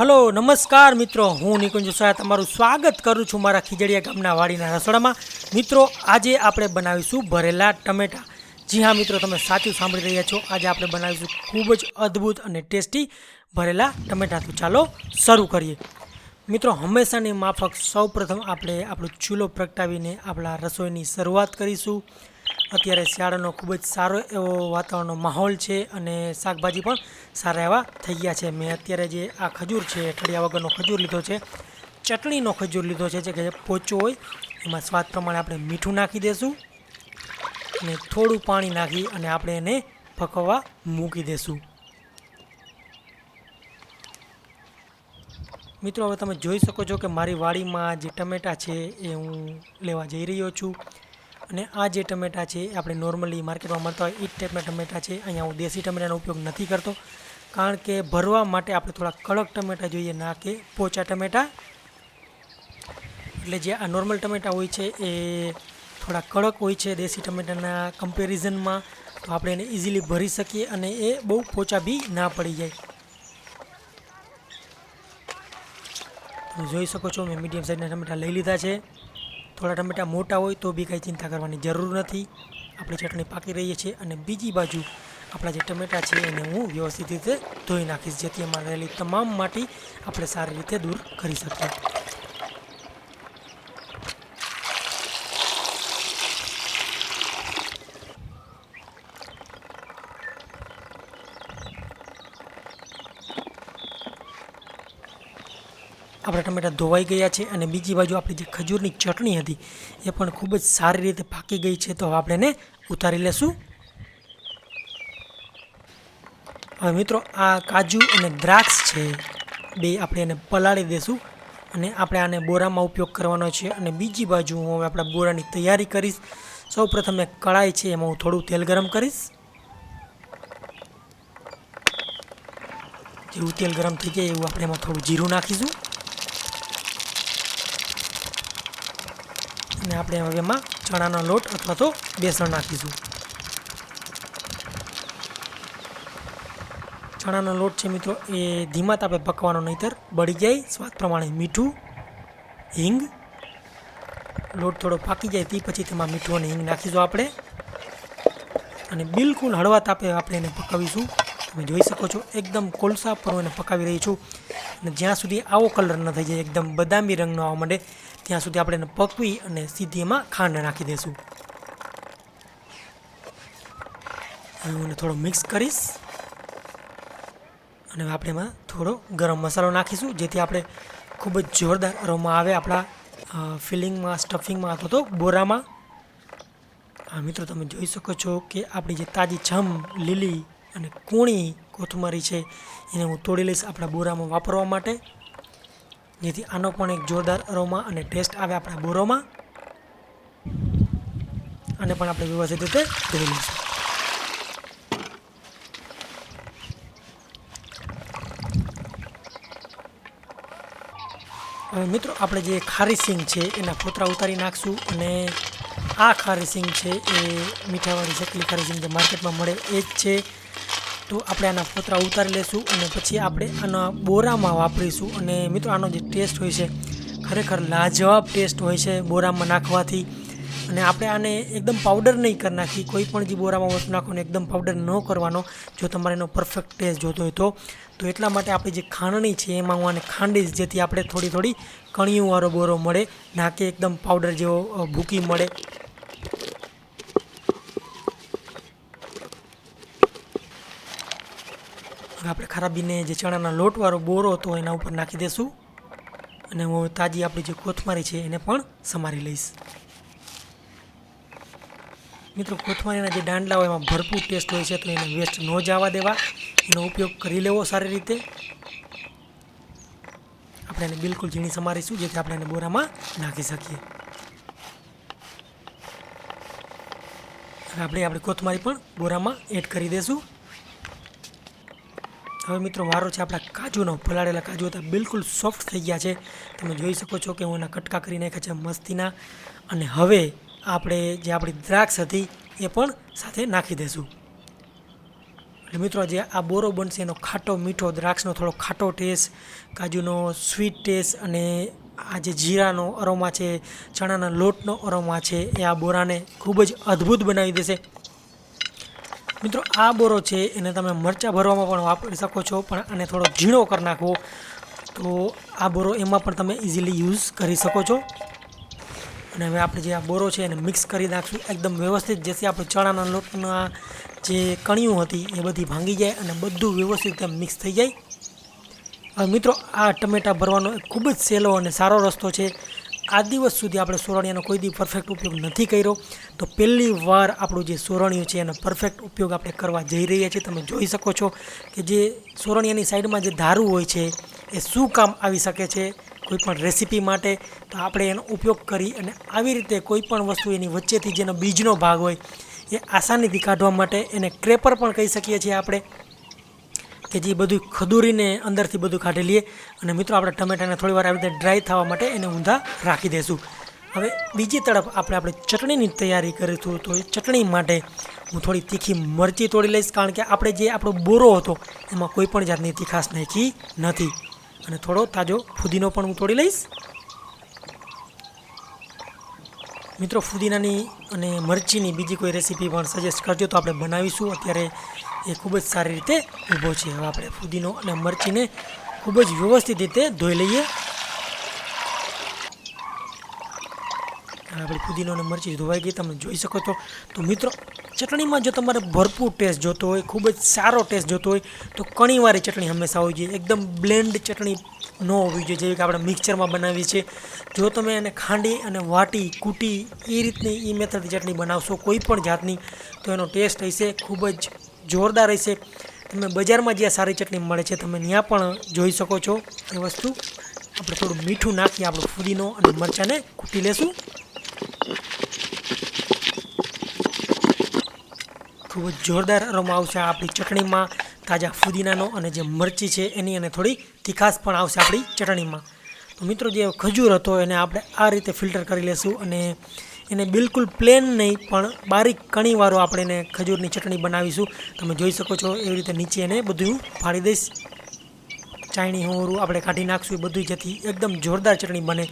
Hello नमस्कार मित्रों, हूँ निकुंज तमारू स्वागत करूँ छूँ मारा खीजड़िया गामना वाड़ीना रसोड़ा। मित्रों, आजे आपणे बनावीशुं भरेला टमेटा। जी हाँ मित्रों, तमे साचुं सांभळी रह्या छो। आज आपणे बनावीशुं खूब ज अद्भुत अने टेस्टी भरेला टमेटा। तो चालो शरू करिए। मित्रों, हमेशानी माफक सौ प्रथम आपणे आपणो चूलो प्रगटावीने आपणा रसोईनी शरूआत करीशुं। अत्यारे शियाळानो खूब ज सारो एवो वातावरणनो माहोल छे अने शाकभाजी पण सारा एवा थई गया छे। मैं अत्यारे जे आ खजूर छे, ठड़िया वगरनो खजूर लीधो छे, चटणीनो खजूर लीधो छे जे के पोचो होय। एमां स्वाद प्रमाणे आपणे मीठुं नाखी देशुं अने थोड़ुं पाणी नाखी अने आपणे एने पकववा मूकी देशुं। मित्रों, हवे तमे जोई शको छो के मारी वाड़ीमां जे टमेटा छे ए हूँ लेवा जई रह्यो छुं। અને આ જે ટમેટા છે એ આપણે નોર્મલી માર્કેટમાં મળતા હોય એ જ ટાઈપના ટમેટા છે। અહીંયા હું દેશી ટમેટાનો ઉપયોગ નથી કરતો, કારણ કે ભરવા માટે આપણે થોડા કડક ટમેટા જોઈએ, ના કે પોચા ટમેટા। એટલે જે આ નોર્મલ ટમેટા હોય છે એ થોડા કડક હોય છે દેશી ટમેટાના કમ્પેરિઝનમાં, તો આપણે એને ઇઝીલી ભરી શકીએ અને એ બહુ પોચા બી ના પડી જાય। તમે જોઈ શકો છો, મેં મીડિયમ સાઇઝના ટમેટા લઈ લીધા છે। थोड़ा टमेटा मोटा हो तो भी कई चिंता करवानी जरूर नहीं। अपनी चटनी पाकी रही है। और बीजी बाजू अपना जो टमेटा है एने हूँ व्यवस्थित रीते धोई नाखीश, जेथी अमारे रहेली तमाम माटी अपने सारी रीते दूर करी सकीए। अपना टमेटा धोवाई गया है और बीजी बाजू अपनी जो खजूरनी चटनी थी ये पण खूब ज सारी रीते पाकी गई है। तो आपणे ने उतारी लेशुं। हवे मित्रों, आ काजू और द्राक्ष है बे आपणे एने पलाળી देशुं અને આપણે આને બોરામાં ઉપયોગ કરવાનો છે। અને બીજી બાજુ હું હવે આપણા બોરાની તૈયારી કરીશ। સૌ પ્રથમ એક કડાઈ છે, એમાં હું થોડું તેલ ગરમ કરીશ। જેવું તેલ ગરમ થઈ જાય એવું આપણે એમાં થોડું જીરું નાખીશું અને આપણે હવે એમાં ચણાનો લોટ અથવા તો બેસણ નાખીશું। ચણાનો લોટ છે મિત્રો એ ધીમા તાપે પકવાનો, નહીતર બળી જાય। સ્વાદ પ્રમાણે મીઠું, હિંગ। લોટ થોડો પાકી જાય તે પછી તેમાં મીઠું અને હિંગ નાખીશું આપણે અને બિલકુલ હળવા તાપે આપણે એને પકાવીશું। તમે જોઈ શકો છો એકદમ કોલસા પર હું એને પકાવી રહી છું અને જ્યાં સુધી આવો કલર ન થઈ જાય, એકદમ બદામી રંગનો આવવા માંડે ત્યાં સુધી આપણે એને પકવી અને સીધી એમાં ખાંડ નાખી દઈશું। હવે હું એને થોડો મિક્સ કરીશ અને આપણે એમાં થોડો ગરમ મસાલો નાખીશું, જેથી આપણે ખૂબ જ જોરદાર અરોમા આવે આપણા ફિલિંગમાં, સ્ટફિંગમાં અથવા તો બોરામાં। હા મિત્રો, તમે જોઈ શકો છો કે આપણી જે તાજી છમ લીલી અને કૂણી કોથમરી છે એને હું તોડી લઈશ આપણા બોરામાં વાપરવા માટે, જેથી આનો પણ એક જોરદાર અરોમા અને ટેસ્ટ આવે આપણા બોરામાં। આને પણ આપણે વ્યવસ્થિત રીતે ધોઈ લઈશું। હવે મિત્રો, આપણે જે ખારી સિંગ છે એના ફોતરા ઉતારી નાખશું અને આ ખારી સિંગ છે એ મીઠાવાળી શેકેલી ખારી સિંગ જે માર્કેટમાં મળે એ જ છે। તો આપણે આના ફોતરા ઉતારી લઈશું અને પછી આપણે આના બોરામાં વાપરીશું। અને મિત્રો, આનો જે ટેસ્ટ હોય છે ખરેખર લાજવાબ ટેસ્ટ હોય છે બોરામાં નાખવાથી। અને આપણે આને એકદમ પાવડર નહીં કરી નાખી, કોઈ પણ જે બોરામાં વસ્તુ નાખવાનું એકદમ પાવડર ન કરવાનો જો તમારે એનો પરફેક્ટ ટેસ્ટ જોતો હોય તો એટલા માટે આપણી જે ખાંડણી છે એમાં હું આને ખાંડીશ, જેથી આપણે થોડી થોડી કણીઓવાળો બોરો મળે, ના કે એકદમ પાવડર જેવો ભૂકી મળે। હવે આપણે ખરાબીને જે ચણાના લોટવાળો બોરો હતો એના ઉપર નાખી દઈશું અને હું તાજી આપણી જે કોથમરી છે એને પણ સમારી લઈશ। મિત્રો, કોથમરીના જે દાંડલા હોય એમાં ભરપૂર ટેસ્ટ હોય છે, તો એને વેસ્ટ ન જવા દેવા, એનો ઉપયોગ કરી લેવો સારી રીતે। આપણે એને બિલકુલ ઝીણી સમારીશું, જેથી આપણે એને બોરામાં નાખી શકીએ। હવે આપણે આપણી કોથમરી પણ બોરામાં એડ કરી દઈશું। હવે મિત્રો, વારો છે આપણા કાજુનો। પલાળેલા કાજુ હતા બિલકુલ સોફ્ટ થઈ ગયા છે, તમે જોઈ શકો છો કે હું એના કટકા કરી નાખ્યા છે મસ્તીના। અને હવે આપણે જે આપણી દ્રાક્ષ હતી એ પણ સાથે નાખી દઈશું। અને મિત્રો જે આ બોરો બનશે એનો ખાટો મીઠો દ્રાક્ષનો થોડો ખાટો ટેસ્ટ, કાજુનો સ્વીટ ટેસ્ટ અને આ જે જીરાનો અરોમા છે, ચણાના લોટનો અરોમા છે એ આ બોરાને ખૂબ જ અદ્ભુત બનાવી દેશે. મિત્રો આ બોરો છે એને તમે મરચાં ભરવામાં પણ વાપરી શકો છો, પણ આને થોડો ઝીણો કરી નાખવો તો આ બોરો એમાં પણ તમે ઇઝીલી યુઝ કરી શકો છો. અને હવે આપણે જે આ બોરો છે એને મિક્સ કરી નાખશું એકદમ વ્યવસ્થિત, જેથી આપણે ચણાના લોટના જે કણિયું હતી એ બધી ભાંગી જાય અને બધું વ્યવસ્થિત રીતે મિક્સ થઈ જાય. હવે મિત્રો આ ટમેટા ભરવાનો ખૂબ જ સહેલો અને સારો રસ્તો છે. આ દિવસ સુધી આપણે સોરણિયાનો કોઈ દી પરફેક્ટ ઉપયોગ નથી કર્યો, તો પહેલી વાર આપણું જે સોરણિયું છે એનો પરફેક્ટ ઉપયોગ આપણે કરવા જઈ રહ્યા છીએ. તમે જોઈ શકો છો કે જે સોરણિયાની સાઈડમાં જે ધારું હોય છે એ શું કામ આવી શકે છે કોઈપણ રેસીપી માટે. તો આપણે એનો ઉપયોગ કરી અને આવી રીતે કોઈપણ વસ્તુ એની વચ્ચેથી જેનો બીજનો ભાગ હોય એ આસાનીથી કાઢવા માટે એને ક્રેપર પણ કહી શકીએ છીએ આપણે, કે જે બધું ખદુરીને અંદરથી બધું કાઢી લઈએ. અને મિત્રો આપણે ટમેટાને થોડી વાર આવી રીતે ડ્રાય થવા માટે એને ઊંધા રાખી દઈશું. હવે બીજી તરફ આપણે ચટણીની તૈયારી કરીશું. તો એ ચટણી માટે હું થોડી તીખી મરચી તોડી લઈશ, કારણ કે આપણે જે આપણો બોરો હતો એમાં કોઈ પણ જાતની તીખાશ નાખી નથી. અને થોડો તાજો ફુદીનો પણ હું તોડી લઈશ. મિત્રો ફુદીનાની અને મરચીની બીજી કોઈ રેસીપી પણ સજેસ્ટ કરજો તો આપણે બનાવીશું. અત્યારે એ ખૂબ જ સારી રીતે ઊભો છે. હવે આપણે ફુદીનો અને મરચીને ખૂબ જ વ્યવસ્થિત રીતે ધોઈ લઈએ. આપણી ફુદીનો અને મરચી ધોવાઈ ગઈ, તમે જોઈ શકો છો. તો મિત્રો ચટણીમાં જો તમારે ભરપૂર ટેસ્ટ જોતો હોય, ખૂબ જ સારો ટેસ્ટ જોતો હોય તો કણીવાળી ચટણી હંમેશા હોવી જોઈએ. એકદમ બ્લેન્ડ ચટણી ન હોવી જોઈએ જેવી કે આપણે મિક્સચરમાં બનાવી છે. જો તમે એને ખાંડી અને વાટી કૂટી એ રીતની એ મેથડથી ચટણી બનાવશો કોઈ પણ જાતની, તો એનો ટેસ્ટ હશે ખૂબ જ જોરદાર હશે. તમે બજારમાં જ્યાં સારી ચટણી મળે છે તમે ત્યાં પણ જોઈ શકો છો એ વસ્તુ. આપણે થોડું મીઠું નાખી આપણો ફુદીનો અને મરચાંને કૂટી લેશું. ખૂબ જ જોરદાર અરોમા આવશે આપણી ચટણીમાં તાજા ફુદીનાનો, અને જે મરચી છે એની અને થોડી તીખાશ પણ આવશે આપણી ચટણીમાં. તો મિત્રો જે ખજૂર હતો એને આપણે આ રીતે ફિલ્ટર કરી લેશું, અને એને બિલકુલ પ્લેન નહીં પણ બારીક કણીવાળો આપણે એને ખજૂરની ચટણી બનાવીશું. તમે જોઈ શકો છો એવી રીતે નીચે એને બધું ફાડી દઈશ. ચાયણી હોરું આપણે કાઢી નાખશું એ બધું, જેથી એકદમ જોરદાર ચટણી બને.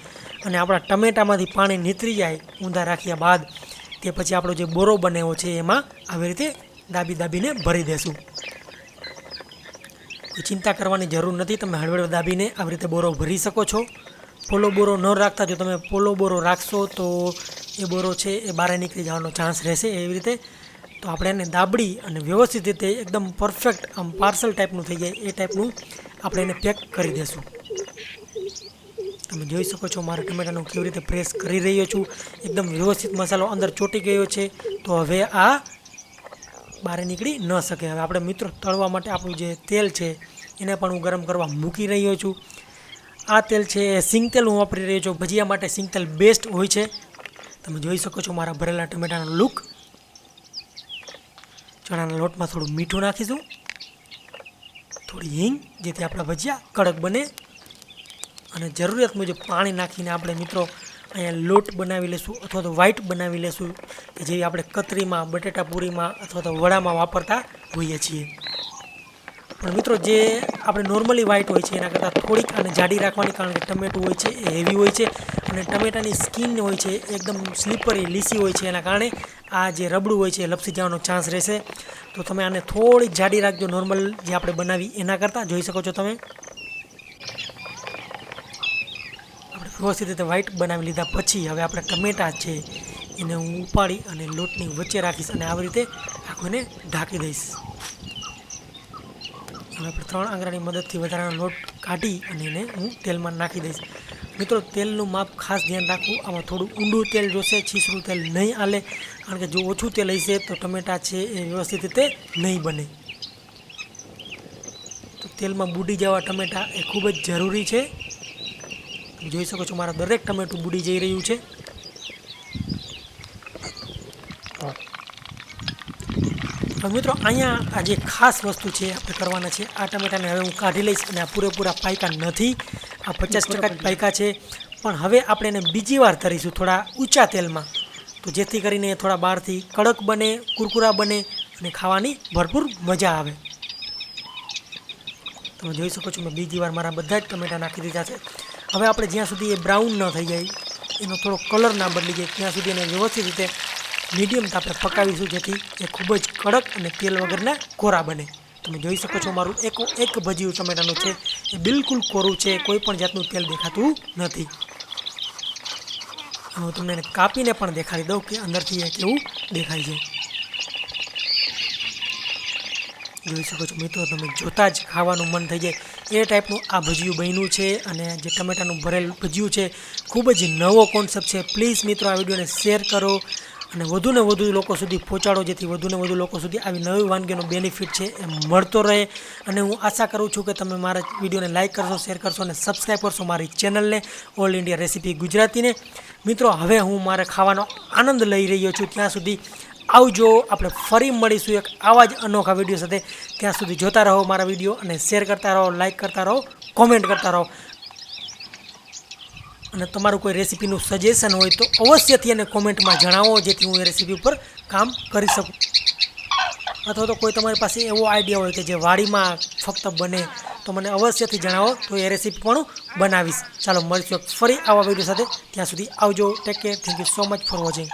અને આપણા ટમેટામાંથી પાણી નીતરી જાય ઊંધા રાખ્યા બાદ, તે પછી આપણો જે બોરો બનેવો છે એમાં આવી રીતે દાબીને ભરી દેશું. કોઈ ચિંતા કરવાની જરૂર નથી, તમે હળવેળ દાબીને આવી રીતે બોરો ભરી શકો છો. પોલો બોરો ન રાખતા જો તમે પોલો બોરો રાખશો તો એ બોરો છે એ બહાર નીકળી જવાનો ચાન્સ રહેશે. એવી રીતે તો આપણે એને દાબડી અને વ્યવસ્થિત રીતે એકદમ પરફેક્ટ આમ પાર્સલ ટાઈપનું થઈ જાય એ ટાઈપનું આપણે એને પેક કરી દઈશું. તમે જોઈ શકો છો મારા ટમેટાનું કેવી રીતે પ્રેસ કરી રહ્યો છું. એકદમ વ્યવસ્થિત મસાલો અંદર ચોંટી ગયો છે. તો હવે આ બહાર નીકળી ન શકે. હવે આપણે મિત્રો તળવા માટે આપણું જે તેલ છે એને પણ હું ગરમ કરવા મૂકી રહ્યો છું. આ તેલ છે એ સિંગ તેલ હું વાપરી રહ્યો છું. ભજીયા માટે સિંગ તેલ બેસ્ટ હોય છે. તમે જોઈ શકો છો મારા ભરેલા ટમેટાનો લુક. ચણાના લોટમાં થોડું મીઠું નાખીશું, થોડી હિંગ, જેથી આપણા ભજીયા કડક બને. અને જરૂરિયાત મુજબ પાણી નાખીને આપણે મિત્રો અહીંયા લોટ બનાવી લેશું, અથવા તો વ્હાઈટ બનાવી લેશું, કે જેવી આપણે કતરીમાં, બટેટા પૂરીમાં અથવા તો વડામાં વાપરતા હોઈએ છીએ. પણ મિત્રો જે આપણે નોર્મલી વ્હાઈટ હોય છે એના કરતાં થોડીક આને જાડી રાખવાની, કારણ કે ટમેટું હોય છે એ હેવી હોય છે અને ટમેટાની સ્કિન હોય છે એકદમ સ્લીપરી લીસી હોય છે. એના કારણે આ જે રબડું હોય છે એ લપસી જવાનો ચાન્સ રહેશે. તો તમે આને થોડીક જાડી રાખજો નોર્મલ જે આપણે બનાવી એના કરતાં. જોઈ શકો છો તમે આપણે વ્યવસ્થિત રીતે વ્હાઈટ બનાવી લીધા પછી હવે આપણે ટમેટા છે એને હું ઉપાડી અને લોટની વચ્ચે રાખીશ અને આવી રીતે આખું એને ઢાંકી દઈશ. હવે આપણે 3 આંગળાની મદદથી વધારાનો લોટ કાઢી અને એને હું તેલમાં નાખી દઈશ. મિત્રો તેલનું માપ ખાસ ધ્યાન રાખવું. આમાં થોડું ઊંડું તેલ જોશે, છીછરું તેલ નહીં હાલે, કારણ કે જો ઓછું તેલ હશે તો ટમેટા છે એ વ્યવસ્થિત રીતે નહીં બને. તો તેલમાં બુડી જવા ટમેટા એ ખૂબ જ જરૂરી છે. તમે જોઈ શકો છો મારા દરેક ટમેટું બુડી જઈ રહ્યું છે. મિત્રો અહીંયા આ જે ખાસ વસ્તુ છે આપણે કરવાના છે, આ ટમેટાને હવે હું કાઢી લઈશ અને આ પૂરેપૂરા પાયકા નથી, આ 50% જ પાયકા છે. પણ હવે આપણે એને બીજી વાર તરીશું થોડા ઊંચા તેલમાં, તો જેથી કરીને થોડા બહારથી કડક બને, કુરકુરા બને અને ખાવાની ભરપૂર મજા આવે. તમે જોઈ શકો છો મેં બીજી વાર મારા બધા જ ટમેટા નાખી દીધા છે. હવે આપણે જ્યાં સુધી એ બ્રાઉન ન થઈ જાય, એનો થોડો કલર ના બદલી જાય ત્યાં સુધી એને વ્યવસ્થિત રીતે મીડિયમ તાપે પકાવીશું, જેથી એ ખૂબ જ કડક અને તેલ વગરના કોરા બને. તમે જોઈ શકો છો મારું એક ભજીયું ટમેટાનું છે એ બિલકુલ કોરું છે, કોઈ પણ જાતનું તેલ દેખાતું નથી. હું તમને એને કાપીને પણ દેખાડી દઉં કે અંદરથી એ કેવું દેખાય છે. જોઈ શકો છો મિત્રો, તમે જોતાં જ ખાવાનું મન થઈ જાય એ ટાઈપનું આ ભજીયું બન્યું છે. અને જે ટમેટાનું ભરેલું ભજીયું છે ખૂબ જ નવો કોન્સેપ્ટ છે. પ્લીઝ મિત્રો આ વિડીયોને શેર કરો અને વધુને વધુ લોકો સુધી પહોંચાડો, જેથી વધુને વધુ લોકો સુધી આવી નવી વાનગીઓનો બેનિફિટ છે એ મળતો રહે. અને હું આશા કરું છું કે તમે મારા વિડીયોને લાઇક કરશો, શેર કરશો અને સબસ્ક્રાઈબ કરશો મારી ચેનલને ઓલ ઇન્ડિયા રેસીપી ગુજરાતીને. મિત્રો હવે હું મારે ખાવાનો આનંદ લઈ રહ્યો છું, ત્યાં સુધી આવજો. આપણે ફરી મળીશું એક આવા જ અનોખા વિડીયો સાથે. ત્યાં સુધી જોતા રહો મારા વિડીયો અને શેર કરતા રહો, લાઇક કરતા રહો, કોમેન્ટ કરતા રહો. અને તમારું કોઈ રેસીપીનું સજેશન હોય તો અવશ્યથી એને કોમેન્ટમાં જણાવો, જેથી હું એ રેસીપી ઉપર કામ કરી શકું. અથવા તો કોઈ તમારી પાસે એવો આઈડિયા હોય કે જે વાડીમાં ફક્ત બને તો મને અવશ્યથી જણાવો, તો એ રેસીપી પણ બનાવીશ. ચાલો મળીશું ફરી આવા વિડીયો સાથે. ત્યાં સુધી આવજો. Take care. Thank you so much for watching.